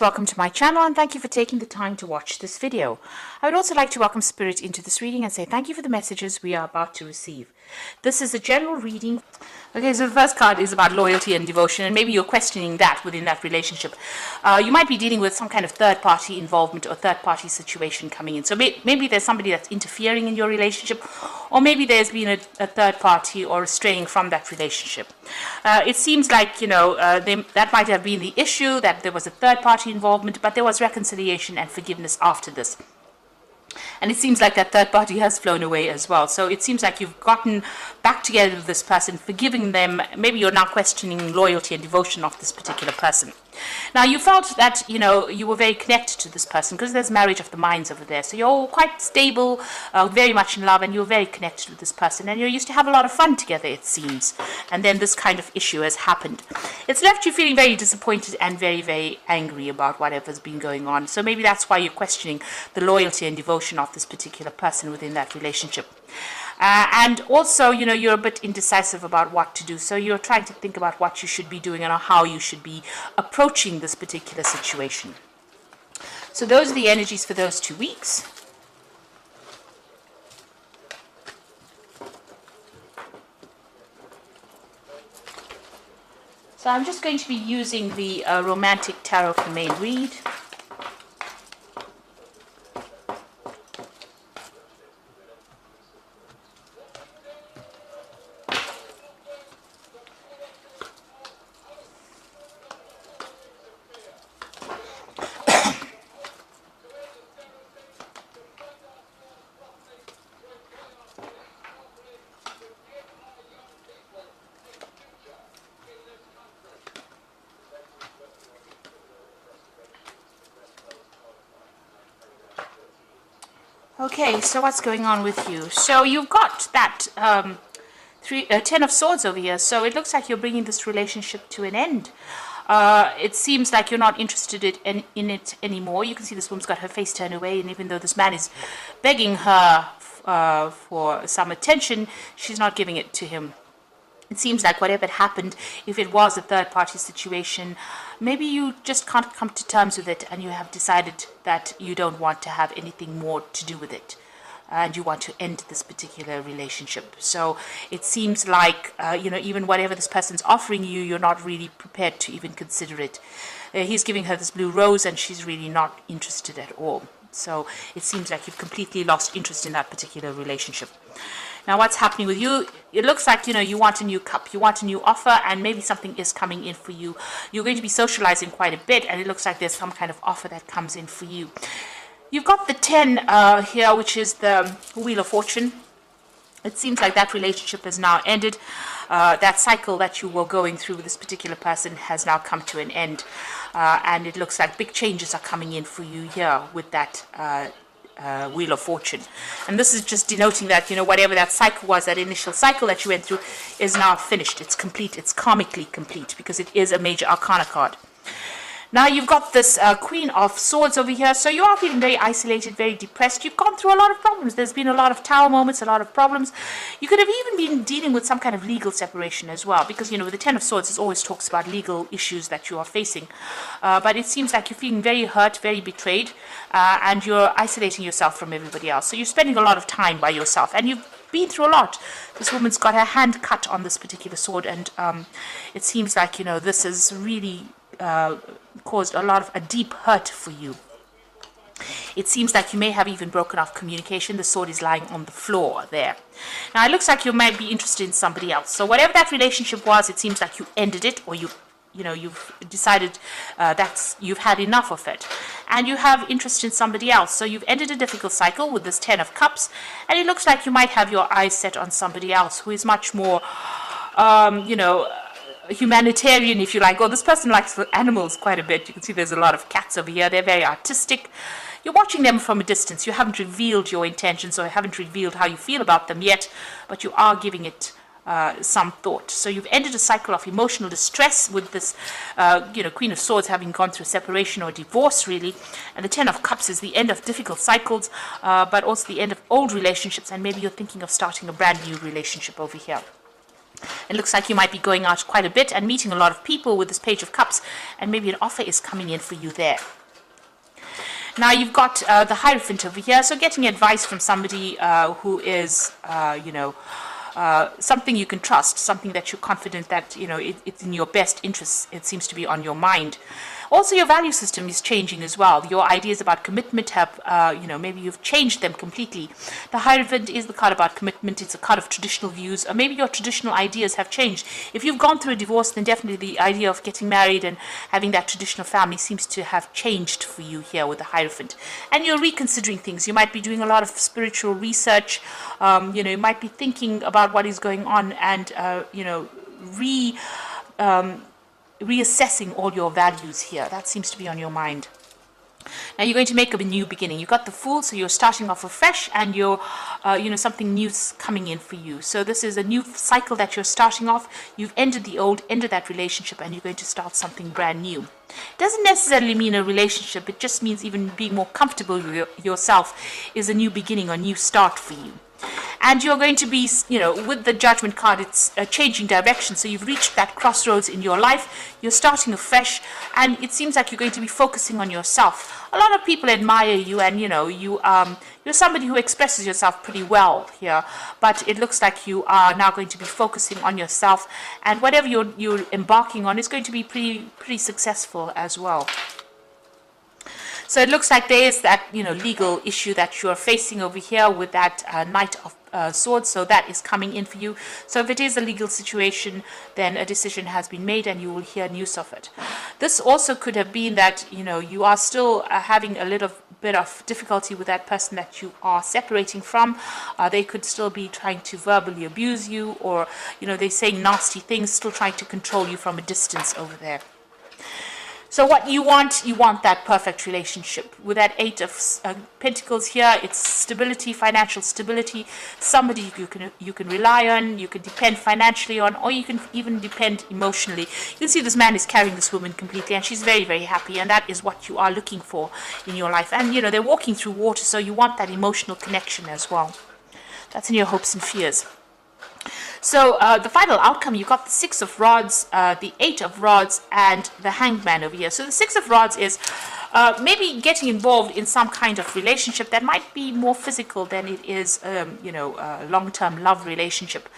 Welcome to my channel and thank you for taking the time to watch this video. I would also like to welcome Spirit into this reading and say thank you for the messages we are about to receive. This is a general reading. Okay, so the first card is about loyalty and devotion, and maybe you're questioning that within that relationship. You might be dealing with some kind of third-party involvement or third-party situation coming in. So maybe there's somebody that's interfering in your relationship, or maybe there's been a third party or straying from that relationship. It seems like, that might have been the issue, that there was a third-party involvement, but there was reconciliation and forgiveness after this. And it seems like that third party has flown away as well. So it seems like you've gotten back together with this person, forgiving them. Maybe you're now questioning loyalty and devotion of this particular person. Now, you felt that, you were very connected to this person because there's marriage of the minds over there. So you're quite stable, very much in love, and you're very connected with this person. And you used to have a lot of fun together, it seems. And then this kind of issue has happened. It's left you feeling very disappointed and very, very angry about whatever's been going on. So maybe that's why you're questioning the loyalty and devotion of this particular person within that relationship. And also, you're a bit indecisive about what to do. So you're trying to think about what you should be doing and how you should be approaching this particular situation. So those are the energies for those 2 weeks. So I'm just going to be using the Romantic Tarot for main read. Okay, so what's going on with you? So you've got that 10 of Swords over here. So it looks like you're bringing this relationship to an end. It seems like you're not interested in it anymore. You can see this woman's got her face turned away, and even though this man is begging her for some attention, she's not giving it to him. It seems like whatever happened, if it was a third-party situation, maybe you just can't come to terms with it and you have decided that you don't want to have anything more to do with it. And you want to end this particular relationship. So it seems like, even whatever this person's offering you, you're not really prepared to even consider it. He's giving her this blue rose and she's really not interested at all. So it seems like you've completely lost interest in that particular relationship. Now, what's happening with you? It looks like, you want a new cup, you want a new offer, and maybe something is coming in for you. You're going to be socializing quite a bit, and it looks like there's some kind of offer that comes in for you. You've got the 10 here, which is the Wheel of Fortune. It seems like that relationship has now ended. That cycle that you were going through with this particular person has now come to an end. And it looks like big changes are coming in for you here with that Wheel of Fortune. And this is just denoting that, whatever that cycle was, that initial cycle that you went through is now finished. It's complete. It's karmically complete because it is a major arcana card. Now you've got this Queen of Swords over here. So you are feeling very isolated, very depressed. You've gone through a lot of problems. There's been a lot of tower moments, a lot of problems. You could have even been dealing with some kind of legal separation as well. Because, with the 10 of Swords, it always talks about legal issues that you are facing. But it seems like you're feeling very hurt, very betrayed. And you're isolating yourself from everybody else. So you're spending a lot of time by yourself. And you've been through a lot. This woman's got her hand cut on this particular sword. And it seems like, this is really caused a deep hurt for you. It seems like you may have even broken off communication. The sword is lying on the floor there. Now it looks like you might be interested in somebody else. So whatever that relationship was, it seems like you ended it, or you've decided that you've had enough of it, and you have interest in somebody else. So you've ended a difficult cycle with this 10 of Cups, and it looks like you might have your eyes set on somebody else who is much more humanitarian, if you like. Oh, this person likes animals quite a bit. You can see there's a lot of cats over here. They're very artistic. You're watching them from a distance. You haven't revealed your intentions or haven't revealed how you feel about them yet, but you are giving it some thought. So you've ended a cycle of emotional distress with this, Queen of Swords having gone through separation or divorce, really. And the 10 of Cups is the end of difficult cycles, but also the end of old relationships. And maybe you're thinking of starting a brand new relationship over here. It looks like you might be going out quite a bit and meeting a lot of people with this Page of Cups, and maybe an offer is coming in for you there. Now you've got the Hierophant over here, so getting advice from somebody who is, something you can trust, something that you're confident that, it's in your best interests. It seems to be on your mind. Also, your value system is changing as well. Your ideas about commitment have, maybe you've changed them completely. The Hierophant is the card about commitment. It's a card of traditional views, or maybe your traditional ideas have changed. If you've gone through a divorce, then definitely the idea of getting married and having that traditional family seems to have changed for you here with the Hierophant. And you're reconsidering things. You might be doing a lot of spiritual research. You might be thinking about what is going on and, reassessing all your values here. That seems to be on your mind. Now you're going to make a new beginning. You got the Fool, so you're starting off afresh, and you're, something new's coming in for you. So this is a new cycle that you're starting off. You've ended the old, ended that relationship, and you're going to start something brand new. It doesn't necessarily mean a relationship. It just means even being more comfortable with yourself is a new beginning or new start for you. And you're going to be, with the Judgment card, it's a changing direction. So you've reached that crossroads in your life. You're starting afresh, and it seems like you're going to be focusing on yourself. A lot of people admire you, and you're somebody who expresses yourself pretty well here. But it looks like you are now going to be focusing on yourself, and whatever you're embarking on is going to be pretty successful as well. So it looks like there is that, legal issue that you're facing over here with that Knight of Swords. So that is coming in for you. So if it is a legal situation, then a decision has been made and you will hear news of it. This also could have been that, you are still having a little bit of difficulty with that person that you are separating from. They could still be trying to verbally abuse you, or, they're saying nasty things, still trying to control you from a distance over there. So what you want that perfect relationship. With that Eight of Pentacles here, it's stability, financial stability, somebody you can rely on, you can depend financially on, or you can even depend emotionally. You can see this man is carrying this woman completely, and she's very, very happy, and that is what you are looking for in your life. And, they're walking through water, so you want that emotional connection as well. That's in your hopes and fears. So the final outcome, you got the Six of Rods, the Eight of Rods, and the Hanged Man over here. So the Six of Rods is maybe getting involved in some kind of relationship that might be more physical than it is, a long-term love relationship.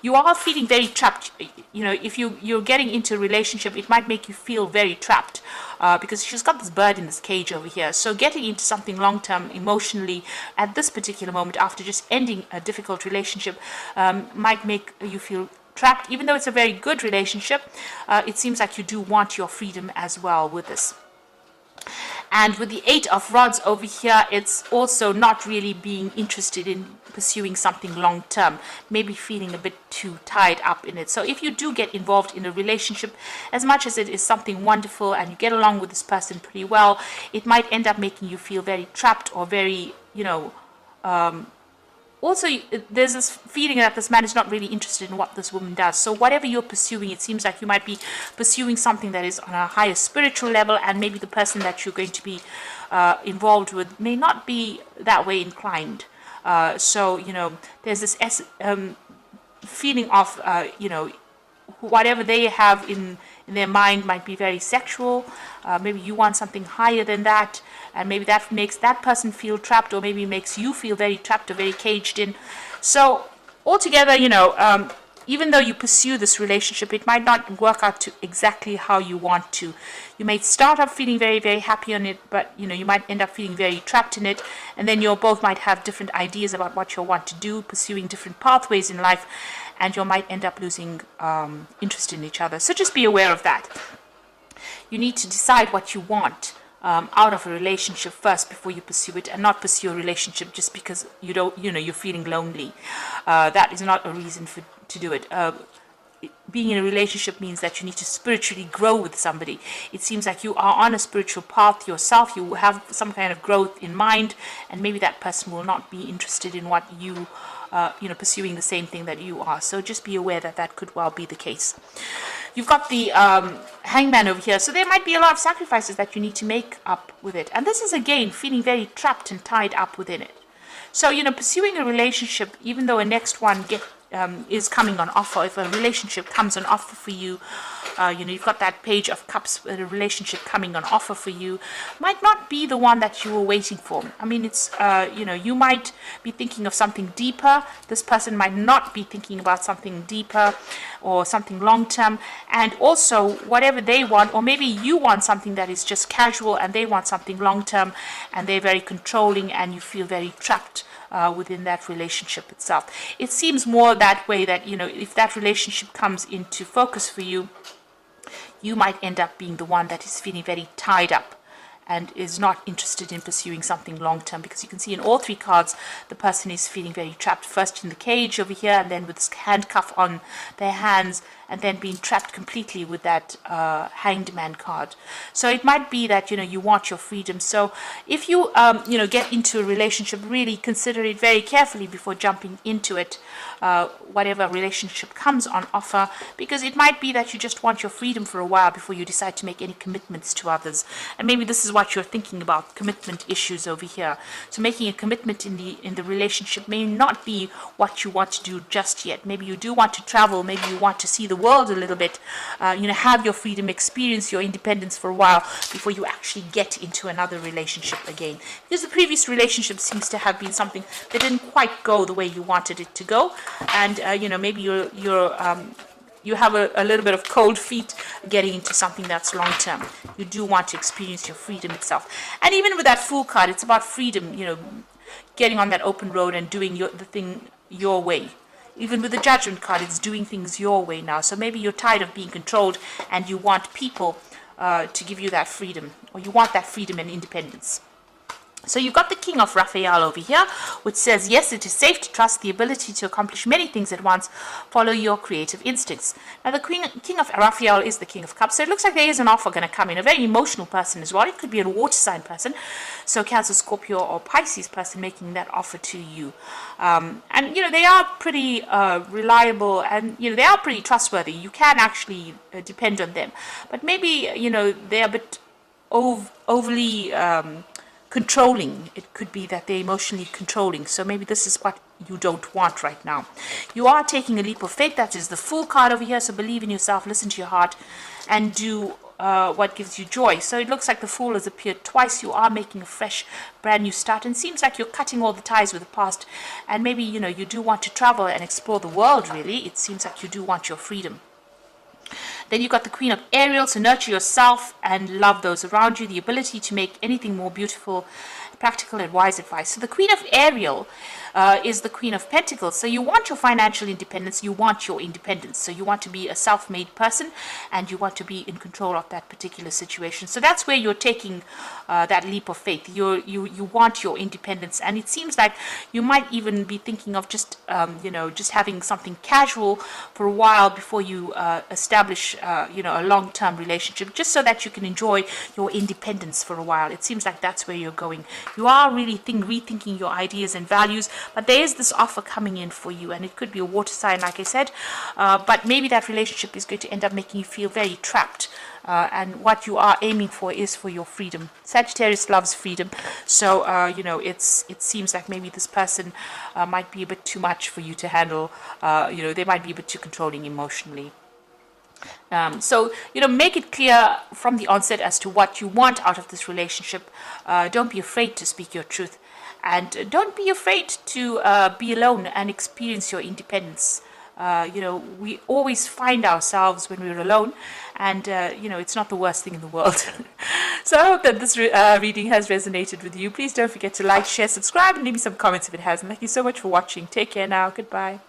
You are feeling very trapped. If you're getting into a relationship, it might make you feel very trapped because she's got this bird in this cage over here. So getting into something long-term emotionally at this particular moment, after just ending a difficult relationship, might make you feel trapped. Even though it's a very good relationship, it seems like you do want your freedom as well with this. And with the Eight of Rods over here, it's also not really being interested in pursuing something long term, maybe feeling a bit too tied up in it. So if you do get involved in a relationship, as much as it is something wonderful and you get along with this person pretty well, it might end up making you feel very trapped or very, also, there's this feeling that this man is not really interested in what this woman does. So whatever you're pursuing, it seems like you might be pursuing something that is on a higher spiritual level, and maybe the person that you're going to be involved with may not be that way inclined. So, there's this feeling of, whatever they have in their mind might be very sexual. Maybe you want something higher than that, and maybe that makes that person feel trapped, or maybe makes you feel very trapped or very caged in. So altogether, even though you pursue this relationship, it might not work out to exactly how you want to. You may start up feeling very, very happy on it, but you might end up feeling very trapped in it, and then you both might have different ideas about what you want to do, pursuing different pathways in life, and you might end up losing interest in each other. So just be aware of that. You need to decide what you want out of a relationship first before you pursue it, and not pursue a relationship just because you're feeling lonely. That is not a reason to do it. Being in a relationship means that you need to spiritually grow with somebody. It seems like you are on a spiritual path yourself. You have some kind of growth in mind, and maybe that person will not be interested in what you pursuing the same thing that you are. So just be aware that that could well be the case. You've got the Hangman over here. So there might be a lot of sacrifices that you need to make up with it. And this is, again, feeling very trapped and tied up within it. So, pursuing a relationship, even though a next one is coming on offer, if a relationship comes on offer for you, you've got that Page of Cups, a relationship coming on offer for you, might not be the one that you were waiting for. I mean, it's, you might be thinking of something deeper. This person might not be thinking about something deeper or something long-term. And also, whatever they want, or maybe you want something that is just casual and they want something long-term, and they're very controlling and you feel very trapped within that relationship itself. It seems more that way, that, if that relationship comes into focus for you, you might end up being the one that is feeling very tied up and is not interested in pursuing something long-term, because you can see in all three cards the person is feeling very trapped, first in the cage over here, and then with this handcuff on their hands, and then being trapped completely with that Hanged Man card. So it might be that you want your freedom. So if you get into a relationship, really consider it very carefully before jumping into it, whatever relationship comes on offer, because it might be that you just want your freedom for a while before you decide to make any commitments to others. And maybe this is what you're thinking about, commitment issues over here. So making a commitment in the relationship may not be what you want to do just yet. Maybe you do want to travel, maybe you want to see the world a little bit, have your freedom, experience your independence for a while before you actually get into another relationship again. Because the previous relationship seems to have been something that didn't quite go the way you wanted it to go, and maybe you have a little bit of cold feet getting into something that's long term. You do want to experience your freedom itself. And even with that Fool card, it's about freedom, getting on that open road and doing the thing your way. Even with the Judgment card, it's doing things your way now. So maybe you're tired of being controlled and you want people to give you that freedom, or you want that freedom and independence. So you've got the King of Raphael over here, which says, yes, it is safe to trust the ability to accomplish many things at once. Follow your creative instincts. Now, the King of Raphael is the King of Cups, so it looks like there is an offer going to come in. A very emotional person as well. It could be a water sign person, so Cancer, Scorpio, or Pisces person making that offer to you. And, they are pretty reliable, and, they are pretty trustworthy. You can actually depend on them. But maybe, they're a bit overly controlling. It could be that they're emotionally controlling. So maybe this is what you don't want right now. You are taking a leap of faith. That is the Fool card over here. So believe in yourself, listen to your heart, and do what gives you joy. So it looks like the Fool has appeared twice. You are making a fresh, brand new start, and it seems like you're cutting all the ties with the past. And maybe, you do want to travel and explore the world, really. It seems like you do want your freedom. Then you've got the Queen of Ariel, so nurture yourself and love those around you, the ability to make anything more beautiful, practical and wise advice. So the Queen of Ariel is the Queen of Pentacles. So you want your financial independence, you want your independence. So you want to be a self-made person and you want to be in control of that particular situation. So that's where you're taking that leap of faith. You want your independence, and it seems like you might even be thinking of just having something casual for a while before you establish a long-term relationship, just so that you can enjoy your independence for a while. It seems like that's where you're going. You are really rethinking your ideas and values, but there is this offer coming in for you, and it could be a water sign, like I said, but maybe that relationship is going to end up making you feel very trapped, and what you are aiming for is for your freedom. Sagittarius loves freedom, so it seems like maybe this person might be a bit too much for you to handle. They might be a bit too controlling emotionally. So make it clear from the onset as to what you want out of this relationship. Don't be afraid to speak your truth, and don't be afraid to be alone and experience your independence. We always find ourselves when we're alone, and it's not the worst thing in the world. So I hope that this reading has resonated with you. Please don't forget to like, share, subscribe, and leave me some comments if it hasn't. Thank you so much for watching. Take care now. Goodbye.